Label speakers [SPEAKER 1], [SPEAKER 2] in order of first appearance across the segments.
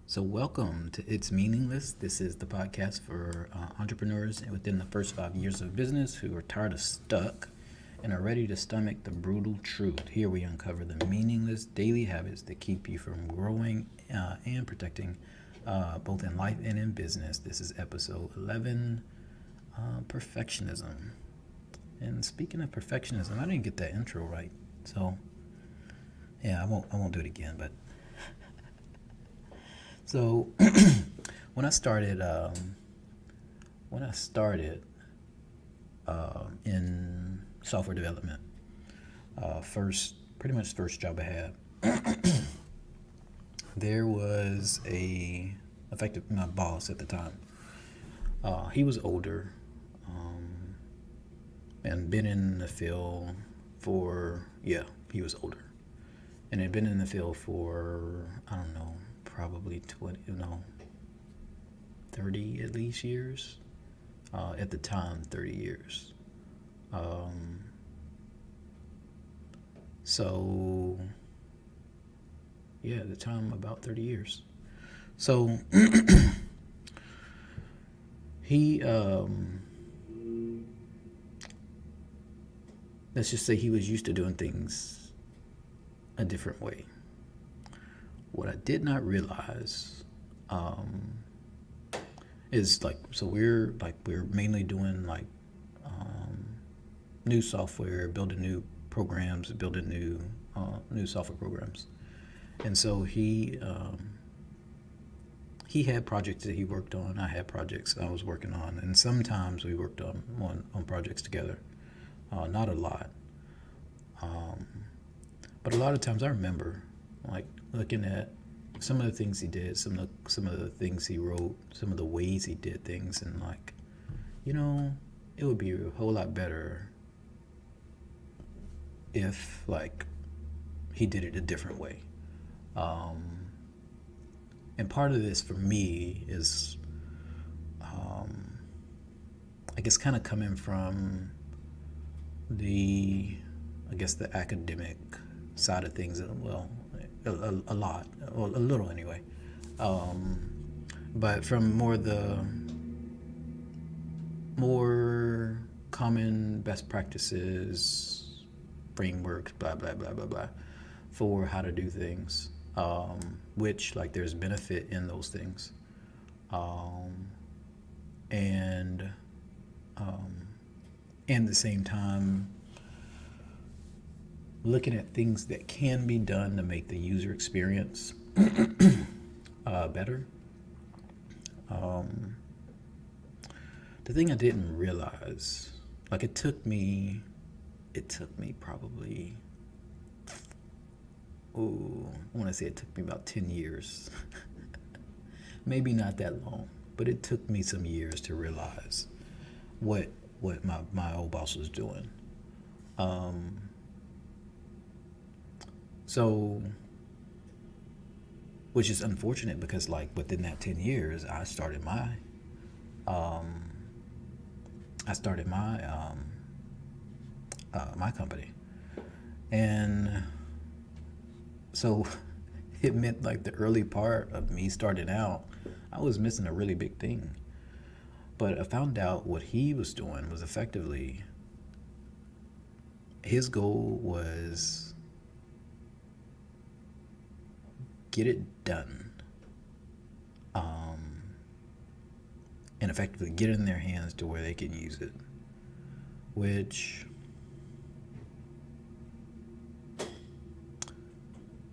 [SPEAKER 1] So, welcome to It's Meaningless. This is the podcast for entrepreneurs within the first 5 years of business who are tired of stuck and are ready to stomach the brutal truth. Here we uncover the meaningless daily habits that keep you from growing and protecting both in life and in business. This is episode 11, Perfectionism. And speaking of perfectionism, I didn't get that intro right. So, yeah, I won't do it again, but so when I started in software development, pretty much first job I had, there was my boss at the time. He was older, and been in the field he was older, and had been in the field for I don't know, probably 20, 30 at least years. At the time, 30 years. Um, so, yeah, at the time, about 30 years. So, he, let's just say he was used to doing things a different way. What I did not realize um, is we're mainly doing um, new software, building new software programs. And so he had projects that he worked on. I had projects that I was working on, and sometimes we worked on projects together. Not a lot, um, but a lot of times I remember like looking at some of the things he did, some of the things he wrote, some of the ways he did things, and you know, it would be a whole lot better if he did it a different way. Um, and part of this for me is, um, I guess, kind of coming from the, I guess, the academic side of things. Well, a lot, or a little anyway. Um, but from more common best practices, frameworks, blah blah blah blah blah, for how to do things. Which there's benefit in those things, um, and um, and at the same time looking at things that can be done to make the user experience better. Um, the thing I didn't realize, it took me probably, I want to say it took me about 10 years. Maybe not that long, but it took me some years to realize what my old boss was doing. Um, so, which is unfortunate because within that 10 years, um, I started my company, and so it meant the early part of me starting out, I was missing a really big thing. But I found out what he was doing was effectively his goal was get it done, um, and effectively get it in their hands to where they can use it, which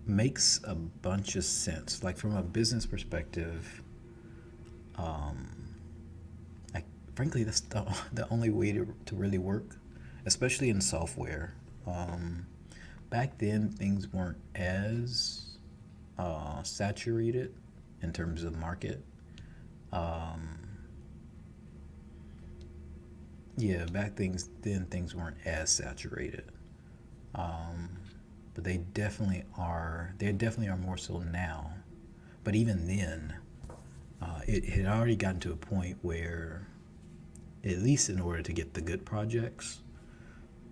[SPEAKER 1] makes a bunch of sense. From a business perspective, um, I, frankly, that's the only way to really work, especially in software. Back then, things weren't as saturated in terms of market. Um, yeah, things weren't as saturated. Um, but they definitely are. They definitely are more so now. But even then, it had already gotten to a point where, at least in order to get the good projects,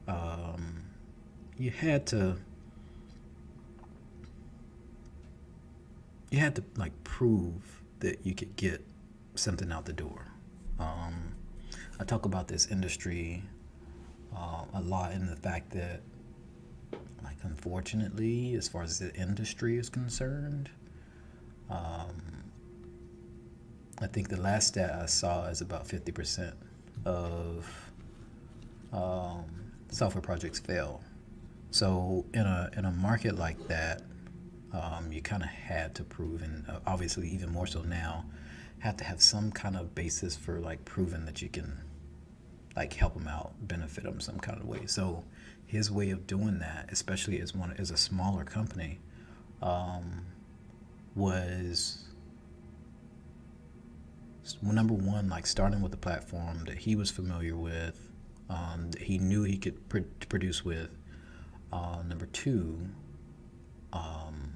[SPEAKER 1] um, you had to you had to like prove that you could get something out the door. Um, I talk about this industry a lot in the fact that, like, unfortunately, as far as the industry is concerned, um, I think the last stat I saw is about 50% of um, software projects fail. So in a market like that, you kind of had to prove, and obviously even more so now, have to have some kind of basis for like proving that you can like help them out, benefit them some kind of way. So his way of doing that, especially as a smaller company, um, was number one, like starting with a platform that he was familiar with, that he knew he could produce with. Number two, um,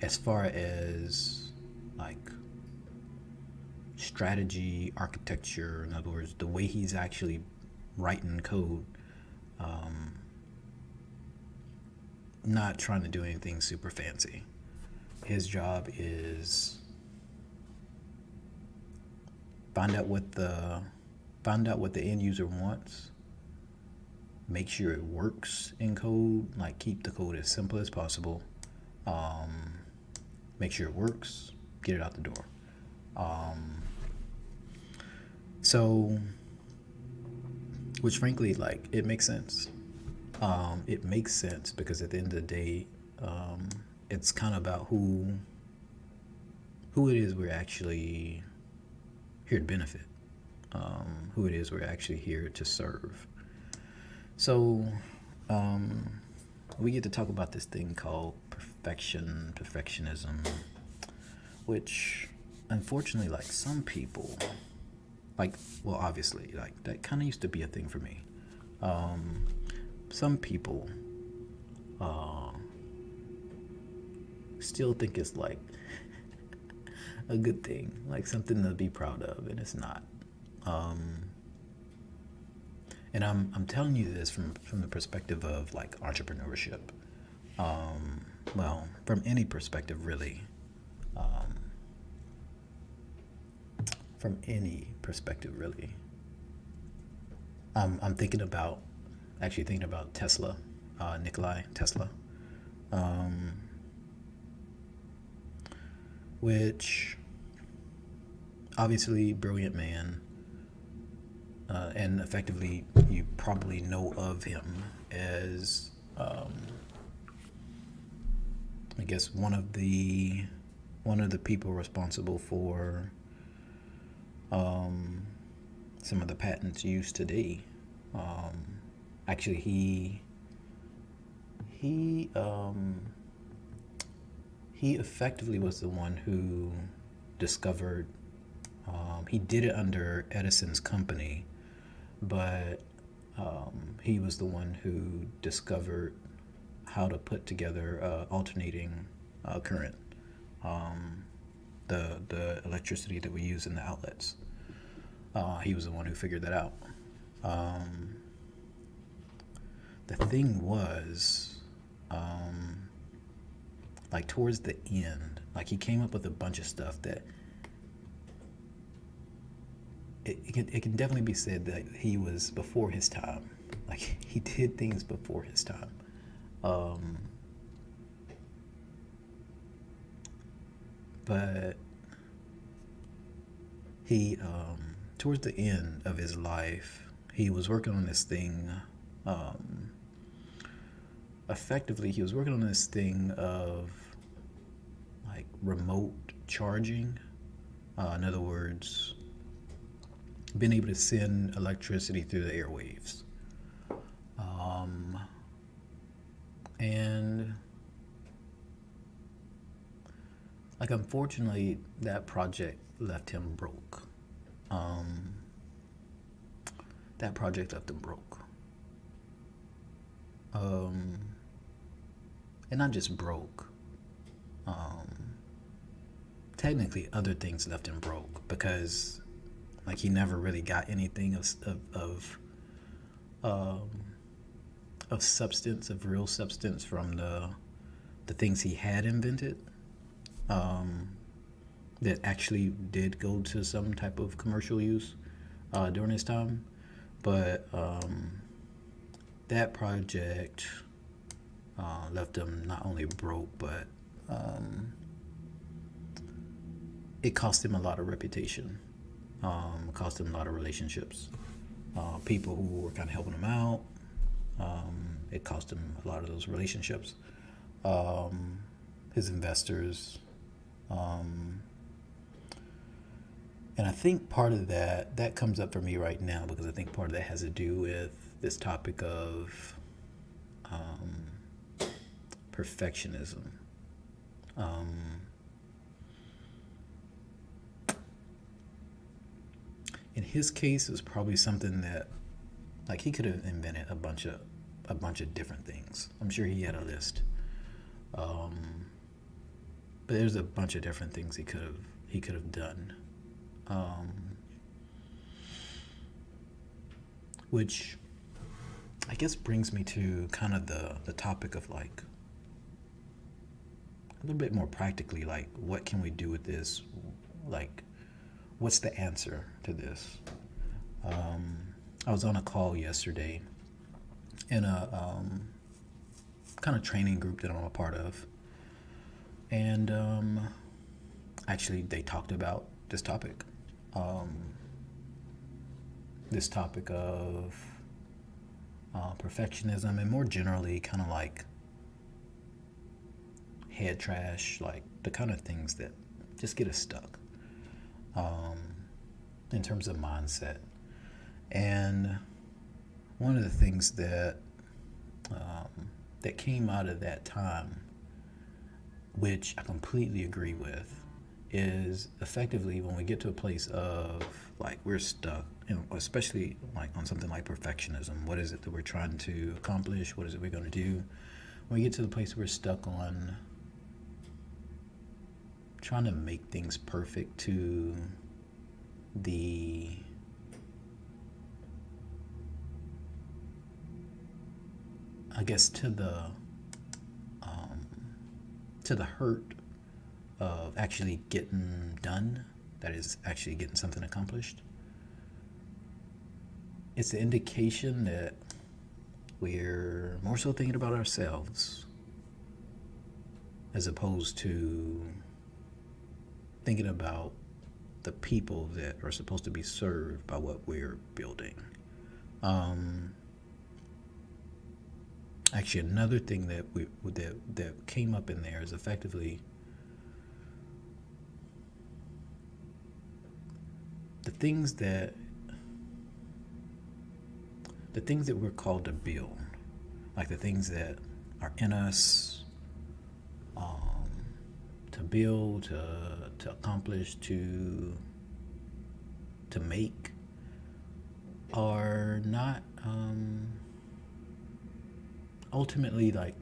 [SPEAKER 1] as far as like strategy, architecture, in other words, the way he's actually writing code, um, not trying to do anything super fancy. His job is find out what the find out what the end user wants, make sure it works in code, like keep the code as simple as possible, um, make sure it works, get it out the door. Um, so, which frankly, like, it makes sense. It makes sense because at the end of the day, it's kind of about who it is we're actually here to benefit, who it is we're actually here to serve. So, um, we get to talk about this thing called perfectionism, which unfortunately, like some people, like, well, obviously, like that kind of used to be a thing for me. Um, some people uh, still think it's like a good thing, like something to be proud of, and it's not. Um, and I'm telling you this from the perspective of like entrepreneurship. Well, from any perspective, really. Um, from any perspective, really. I'm thinking about Tesla, Nikolai Tesla, um, which obviously brilliant man, and effectively you probably know of him as, I guess one of the people responsible for um, some of the patents used today. Um, Actually, he he effectively was the one who discovered. He did it under Edison's company, but he was the one who discovered how to put together alternating current, um, the electricity that we use in the outlets. He was the one who figured that out. Um, the thing was, um, like towards the end, like he came up with a bunch of stuff that it can definitely be said that he was before his time. Like he did things before his time. Um, but he, towards the end of his life, he was working on this thing. Um, Effectively, he was working on this thing of like remote charging. In other words, being able to send electricity through the airwaves. Um, and like unfortunately, that project left him broke. Um, that project left him broke. Um, and not just broke. Um, Technically, other things left him broke because, like, he never really got anything um, of substance, of real substance from the things he had invented, um, that actually did go to some type of commercial use during his time. But that project left him not only broke, but um, it cost him a lot of reputation. It cost him a lot of relationships. People who were kind of helping him out. It cost him a lot of those relationships. His investors. And I think part of that comes up for me right now because I think part of that has to do with this topic of perfectionism. In his case, it was probably something that, like, he could have invented a bunch of different things. I'm sure he had a list, but there's a bunch of different things he could have done, which I guess brings me to kind of the topic of, like, a little bit more practically, like, what can we do with this? Like, what's the answer to this? I was on a call yesterday in a kind of training group that I'm a part of, and actually they talked about this topic, of perfectionism, and more generally, kind of like head trash, like the kind of things that just get us stuck, in terms of mindset. And one of the things that that came out of that time, which I completely agree with, is effectively when we get to a place of, like, we're stuck, especially like on something like perfectionism. What is it that we're trying to accomplish? What is it we're going to do? When we get to the place we're stuck on trying to make things perfect to the I guess to the hurt of actually getting done, that is actually getting something accomplished. It's an indication that we're more so thinking about ourselves as opposed to thinking about the people that are supposed to be served by what we're building. Actually, another thing that came up in there is effectively the things that we're called to build, like the things that are in us, to build, to accomplish, to make, are not ultimately, like,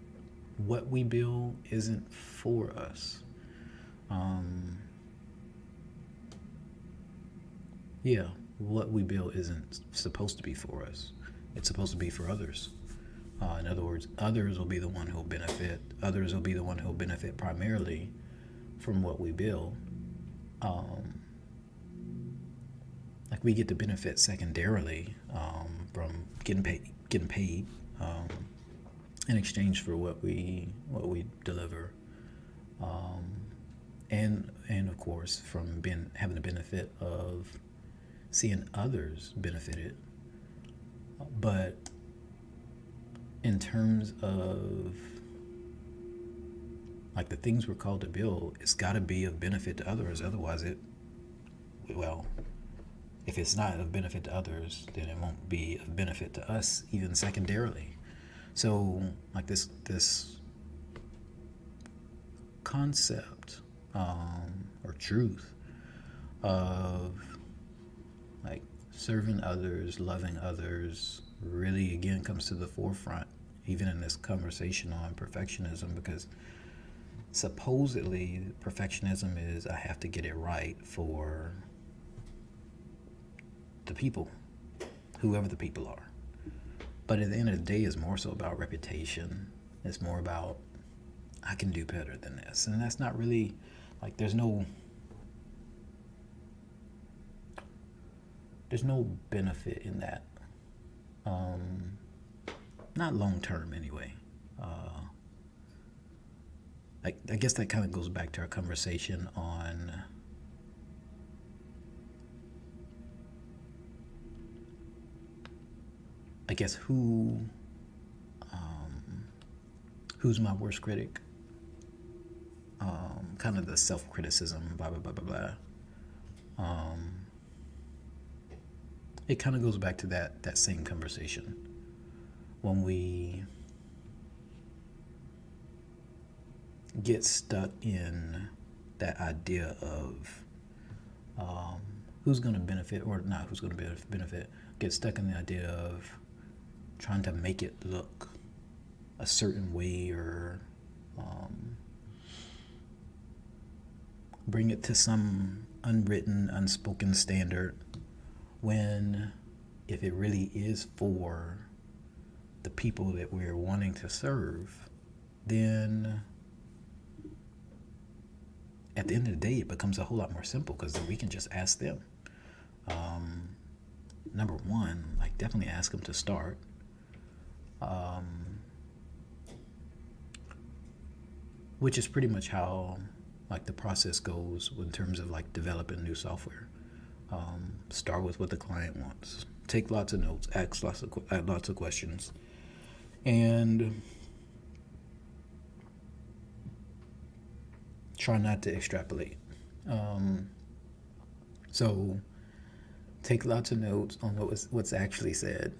[SPEAKER 1] what we build isn't for us. Yeah, what we build isn't supposed to be for us. It's supposed to be for others. In other words, others will be the one who'll benefit. Others will be the one who'll benefit primarily from what we build. Like, we get to benefit secondarily, from getting paid, in exchange for what we deliver, and of course from having the benefit of seeing others benefited. But in terms of, like, the things we're called to build, it's got to be of benefit to others. Otherwise, if it's not of benefit to others, then it won't be of benefit to us, even secondarily. So, like, this concept, or truth of, like, serving others, loving others, really again comes to the forefront, even in this conversation on perfectionism, because supposedly perfectionism is, I have to get it right for the people, whoever the people are. But at the end of the day, it's more so about reputation. It's more about, I can do better than this. And that's not really, like, there's no benefit in that. Um, Not long term anyway. I guess that kind of goes back to our conversation on, I guess, who's my worst critic. Kind of the self criticism, blah blah blah blah blah. It kind of goes back to that same conversation when we get stuck in that idea of who's going to benefit or not who's going to benefit. Get stuck in the idea of trying to make it look a certain way or bring it to some unwritten, unspoken standard, when if it really is for the people that we're wanting to serve, then at the end of the day, it becomes a whole lot more simple because then we can just ask them. Number one, like, definitely ask them to start. Which is pretty much how, like, the process goes in terms of, like, developing new software. Start with what the client wants. Take lots of notes. Ask lots of questions, and try not to extrapolate. So take lots of notes on what's actually said,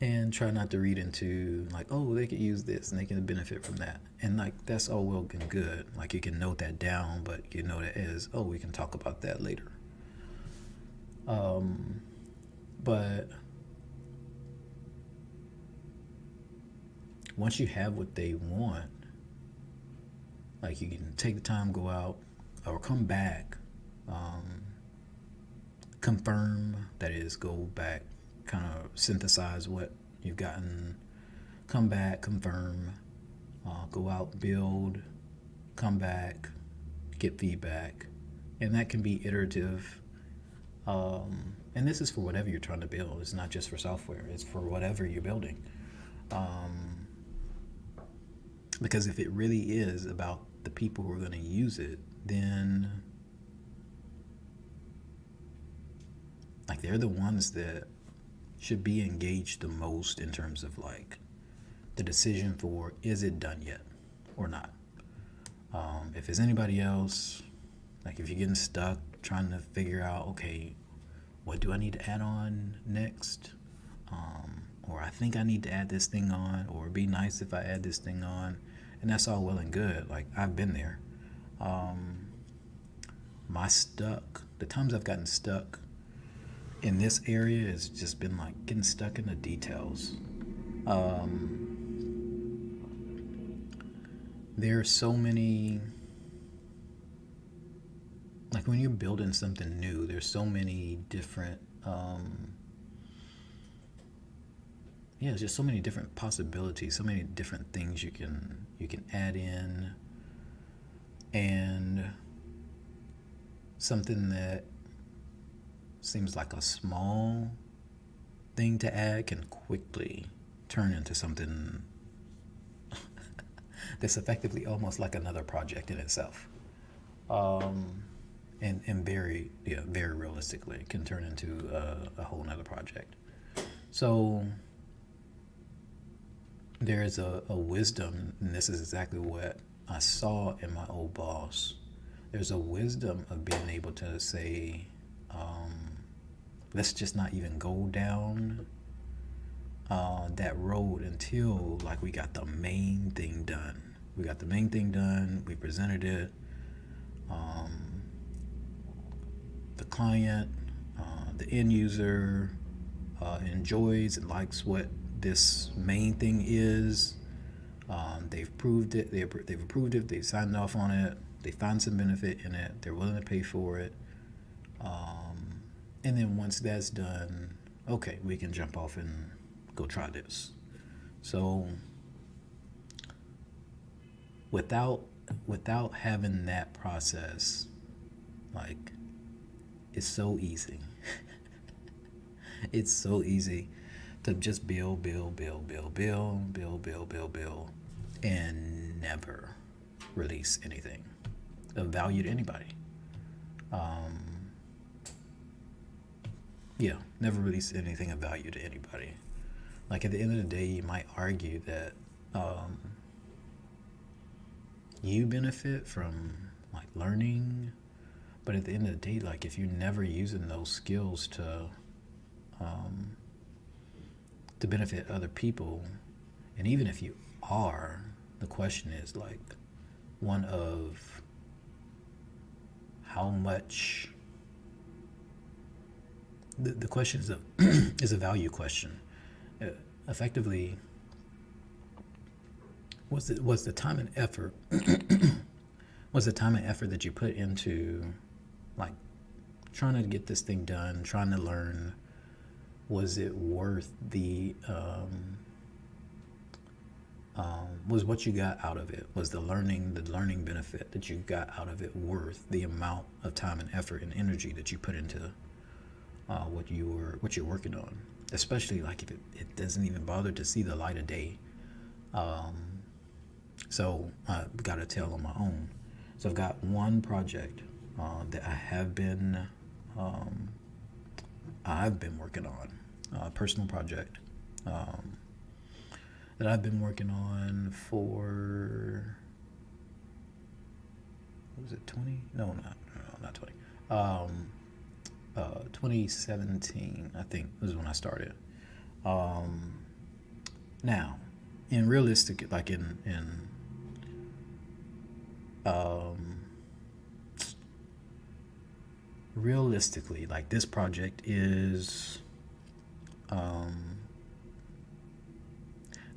[SPEAKER 1] and try not to read into, like, oh, they could use this and they can benefit from that. And, like, that's all well and good. Like, you can note that down, but you know that as, oh, we can talk about that later. But once you have what they want, like, you can take the time, go out, or come back, confirm, that is, go back, kind of synthesize what you've gotten, come back, confirm, go out, build, come back, get feedback. And that can be iterative. And this is for whatever you're trying to build. It's not just for software. It's for whatever you're building. Because if it really is about the people who are going to use it, then, like, they're the ones that should be engaged the most in terms of, like, the decision for, is it done yet or not? If it's anybody else, like, if you're getting stuck trying to figure out, okay, what do I need to add on next? Or I think I need to add this thing on, or it'd be nice if I add this thing on. And that's all well and good. Like, I've been there. The times I've gotten stuck in this area has just been, like, getting stuck in the details. There are so many, like, when you're building something new, there's so many different, there's just so many different possibilities, so many different things you can add in, and something that seems like a small thing to add can quickly turn into something that's effectively almost like another project in itself. And very realistically can turn into a whole nother project. So there is a wisdom, and this is exactly what I saw in my old boss. There's a wisdom of being able to say, let's just not even go down that road until, like, we got the main thing done. We presented it. The client, the end user, enjoys and likes what this main thing is. They've proved it. They've approved it. They signed off on it. They find some benefit in it. They're willing to pay for it. And then once that's done, okay, we can jump off and go try this. So without without having that process, like, it's so easy. It's so easy to just build, and never release anything of value to anybody. Um, yeah, never release anything of value to anybody. Like, at the end of the day, you might argue that um, you benefit from like learning, but at the end of the day, like, if you're never using those skills um, to benefit other people, and even if you are, the question is like one of how much. The question is a is a value question. Uh, Effectively, was the time and effort was the time and effort that you put into like trying to get this thing done, trying to learn, was it worth was what you got out of it, was the learning benefit that you got out of it worth the amount of time and effort and energy that you put into what you're working on, especially like if it doesn't even bother to see the light of day. um, so I've got a tell on my own. So I've got one project that um, I've been working on, a personal project um, that I've been working on for, what was it, 20? No, not 20. 2017, I think, was when I started. Um, Now, in realistic, like in um, realistically, like, this project is um,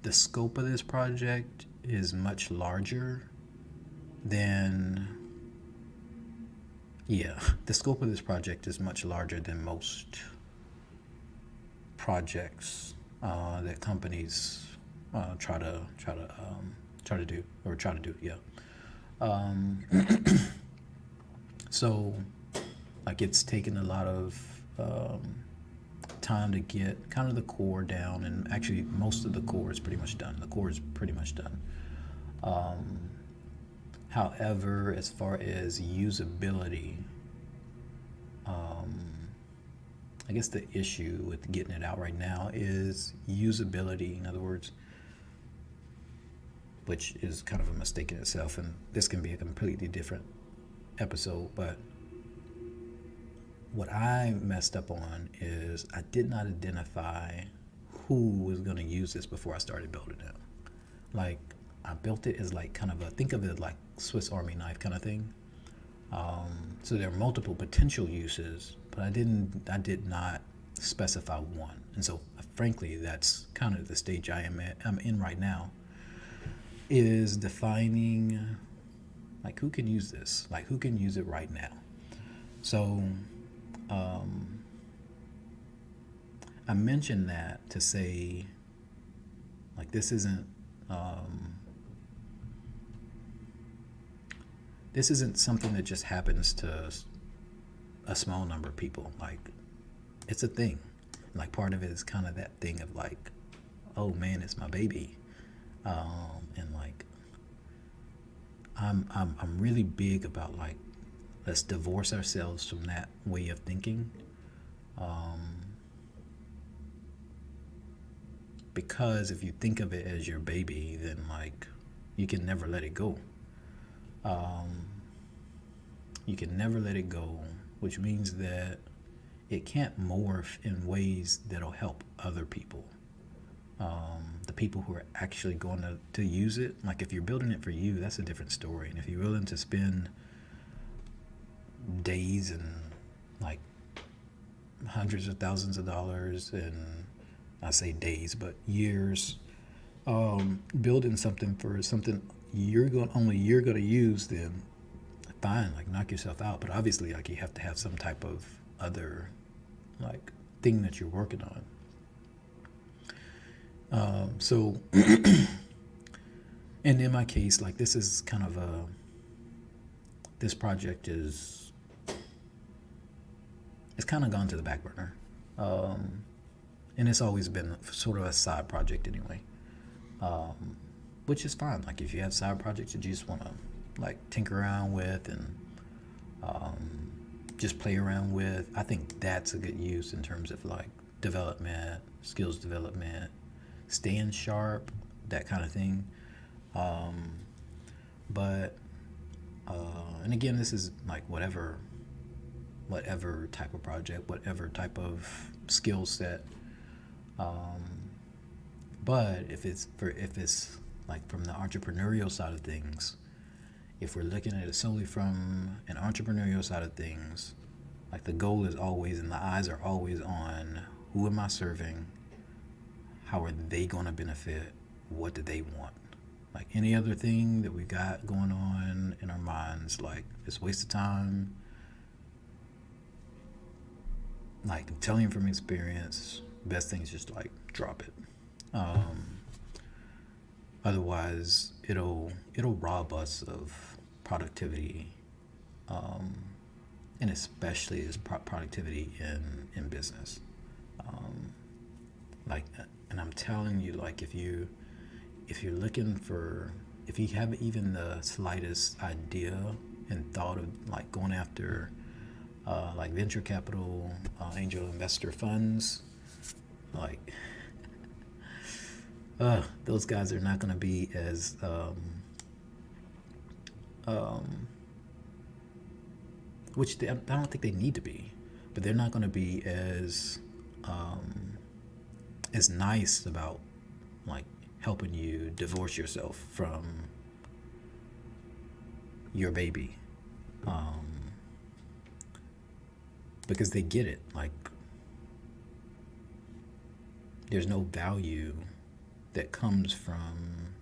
[SPEAKER 1] the scope of this project is much larger than, yeah, the scope of this project is much larger than most projects that companies try to do, or try to do, yeah. Um, so, like, it's taken a lot of time to get kind of the core down, and actually most of the core is pretty much done. The core is pretty much done. Um, However, as far as usability, um, I guess the issue with getting it out right now is usability. In other words, which is kind of a mistake in itself, and this can be a completely different episode. But what I messed up on is I did not identify who was going to use this before I started building it. Like, I built it as like kind of a, think of it like Swiss Army knife kind of thing. So there are multiple potential uses, but I did not specify one. And so, frankly, that's kind of the stage I'm in right now, is defining like who can use this, like who can use it right now. So um, I mentioned that to say, like, um, this isn't something that just happens to a small number of people. Like, it's a thing. Like, part of it is kind of that thing of like, oh man, it's my baby. And like, I'm really big about like, let's divorce ourselves from that way of thinking. Um, because if you think of it as your baby, then like, you can never let it go. Um, you can never let it go, which means that it can't morph in ways that'll help other people. The people who are actually going to use it. Like, if you're building it for you, that's a different story. And if you're willing to spend days and like hundreds of thousands of dollars, and I say days, but years, building something for something you're gonna use, then fine, like, knock yourself out. But obviously, like, you have to have some type of other like thing that you're working on. So, and in my case, like this is kind of a this project is it's kind of gone to the back burner, and it's always been sort of a side project anyway, which is fine. Like if you have side projects that you just want to like tinker around with and just play around with, I think that's a good use in terms of like development, skills development, staying sharp, that kind of thing. Um, but and again, this is like whatever type of project, whatever type of skill set. Um, but if it's like from the entrepreneurial side of things, if we're looking at it solely from an entrepreneurial side of things, like the goal is always and the eyes are always on who am I serving, how are they going to benefit, what do they want. Like any other thing that we got going on in our minds, like it's a waste of time. Like I'm telling you from experience, best thing is just like drop it. Um, Otherwise, it'll rob us of productivity, um, and especially is productivity in business. Um, like, and I'm telling you, like if you're looking for if you have even the slightest idea and thought of like going after like venture capital, angel investor funds, like those guys are not going to be as um, I don't think they need to be, but they're not going to be um, as nice about like helping you divorce yourself from your baby, um, because they get it. Like there's no value that comes from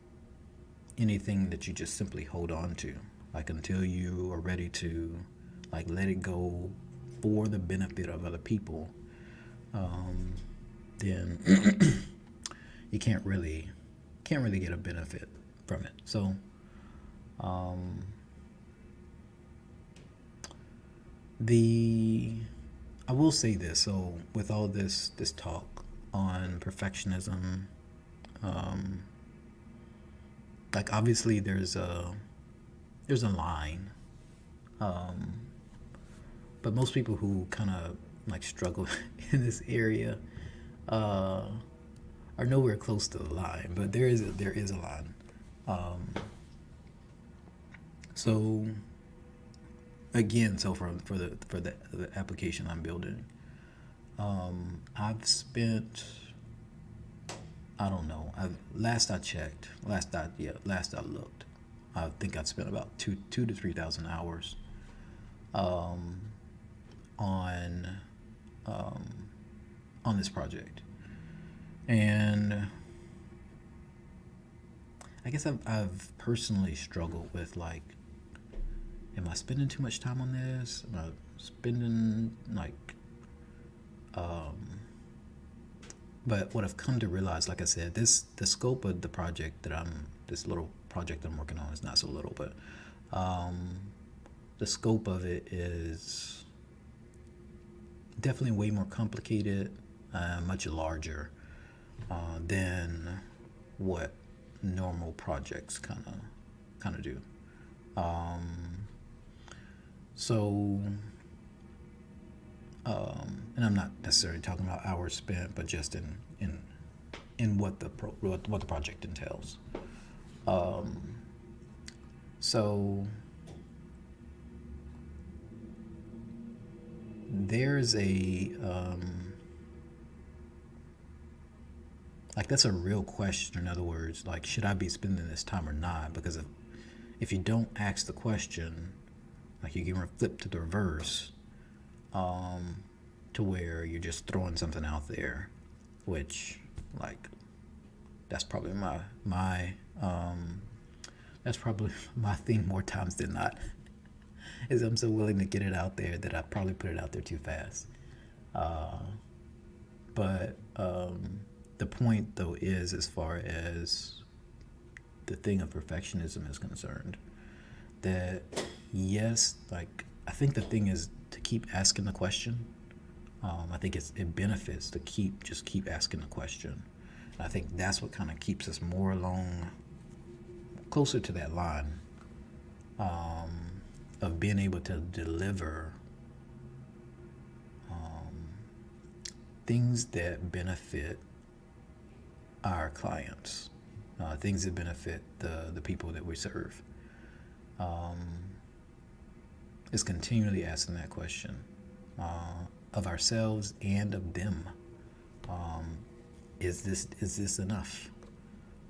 [SPEAKER 1] anything that you just simply hold on to. Like until you are ready to like let it go for the benefit of other people, um, then you can't really get a benefit from it. So um, the I will say this. So with all this talk on perfectionism, um, like obviously there's a line, um, but most people who kind of like struggle in this area uh, are nowhere close to the line. But there is a line. Um, so again, so for the application I'm building, I've spent I don't know. Last I checked, last I looked, I think I've spent about two to 3,000 hours um, on um, on this project, and I guess I've personally struggled with like, am I spending too much time on this? Am I spending like, um, but what I've come to realize, like I said, the scope of the project that this little project I'm working on is not so little, but um, the scope of it is definitely way more complicated, much larger than what normal projects kind of do. Um, so, and I'm not necessarily talking about hours spent, but just in what the project entails. Um, so there's a like that's a real question. In other words, like should I be spending this time or not? Because if you don't ask the question, like you can flip to the reverse, um, to where you're just throwing something out there, which like that's probably my that's probably my theme more times than not. Is I'm so willing to get it out there that I probably put it out there too fast. Uh, but the point, though, is as far as the thing of perfectionism is concerned, that yes, like I think the thing is to keep asking the question. I think it benefits to keep asking the question. I think that's what kind of keeps us more along, closer to that line of being able to deliver things that benefit our clients, things that benefit the people that we serve. Um, is continually asking that question of ourselves and of them. Um, is this enough?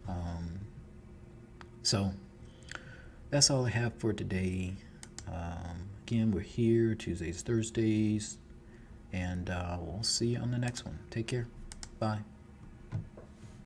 [SPEAKER 1] Um, so that's all I have for today. Again, we're here Tuesdays, Thursdays, and we'll see you on the next one. Take care. Bye.